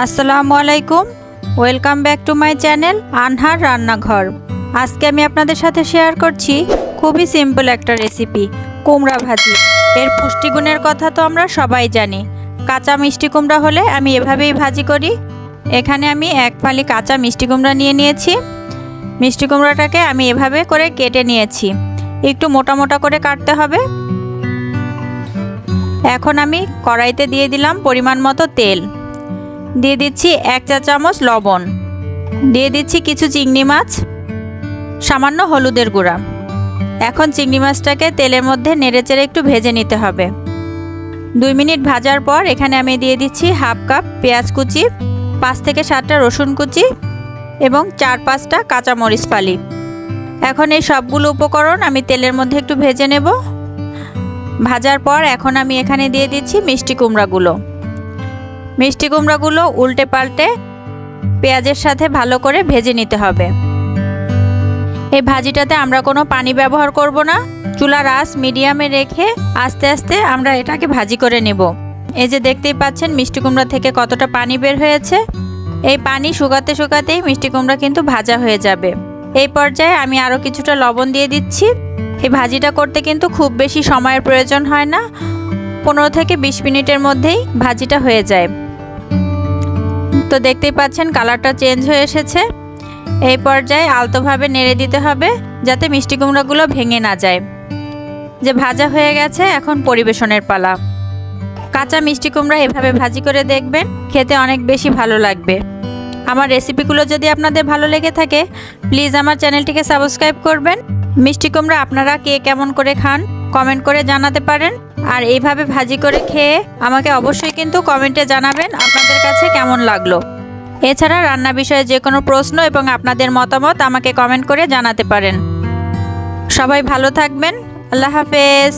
আসসালামু আলাইকুম, welcome back to my channel আনহার রান্নাঘর। আজকে আমি আপনাদের সাথে শেয়ার করছি খুবই সিম্পল একটা রেসিপি, কুমড়া ভাজি। এর পুষ্টিগুণের কথা তো আমরা সবাই জানি। কাঁচা মিষ্টি কুমড়া হলে আমি এভাবেই ভাজি করি। এখানে আমি এক ফালি কাঁচা মিষ্টি কুমড়া নিয়ে নিয়েছি। মিষ্টি কুমড়াটাকে আমি এভাবে করে কেটে নিয়েছি, একটু মোটা মোটা করে কাটতে হবে। এখন আমি কড়াইতে দিয়ে দিলাম পরিমাণ মতো তেল, দিয়ে দিচ্ছি 1 চা চামচ লবণ, দিয়ে দিচ্ছি কিছু চিংড়ি মাছ, সামান্য হলুদের গুঁড়া। এখন চিংড়ি মাছটাকে তেলের মধ্যে নেড়েচেড়ে একটু ভেজে নিতে হবে। 2 মিনিট ভাজার পর এখানে আমি দিয়ে দিচ্ছি হাফ কাপ পেঁয়াজ কুচি, 5 থেকে 7টা রসুন কুচি এবং 4-5টা কাঁচামরিচ ফালি। এখন এই সবগুলো উপকরণ আমি তেলের মধ্যে একটু ভেজে নেব। ভাজার পর এখন আমি এখানে দিয়ে দিচ্ছি মিষ্টি কুমড়াগুলো। মিষ্টি কুমড়াগুলো উল্টে পাল্টে পেঁয়াজের সাথে ভালো করে ভেজে নিতে হবে। এই ভাজিটাতে আমরা কোনো পানি ব্যবহার করব না। চুলার আঁচ মিডিয়ামে রেখে আস্তে আস্তে আমরা এটাকে ভাজি করে নেব। এই যে দেখতেই পাচ্ছেন মিষ্টি কুমড়া থেকে কতটা পানি বের হয়েছে। এই পানি শুকাতে শুকাতেই মিষ্টি কুমড়া কিন্তু ভাজা হয়ে যাবে। এই পর্যায়ে আমি আরও কিছুটা লবণ দিয়ে দিচ্ছি। এই ভাজিটা করতে কিন্তু খুব বেশি সময়ের প্রয়োজন হয় না, 15 থেকে 20 মিনিটের মধ্যেই ভাজিটা হয়ে যায়। তো দেখতেই পাচ্ছেন কালারটা চেঞ্জ হয়ে এসেছে। এই পর্যায়ে আলতোভাবে নেড়ে দিতে হবে যাতে মিষ্টি কুমড়াগুলো ভেঙে না যায়। যে ভাজা হয়ে গেছে, এখন পরিবেশনের পালা। কাঁচা মিষ্টি কুমড়া এভাবে ভাজি করে দেখবেন, খেতে অনেক বেশি ভালো লাগবে। আমার রেসিপিগুলো যদি আপনাদের ভালো লেগে থাকে প্লিজ আমার চ্যানেলটিকে সাবস্ক্রাইব করবেন। মিষ্টি কুমড়া আপনারা কে কেমন করে খান কমেন্ট করে জানাতে পারেন। আর এইভাবে ভাজি করে খেয়ে আমাকে অবশ্যই কিন্তু কমেন্টে জানাবেন আপনাদের কাছে কেমন লাগলো। এছাড়া রান্না বিষয়ে যে কোনো প্রশ্ন এবং আপনাদের মতামত আমাকে কমেন্ট করে জানাতে পারেন। সবাই ভালো থাকবেন। আল্লাহ হাফেজ।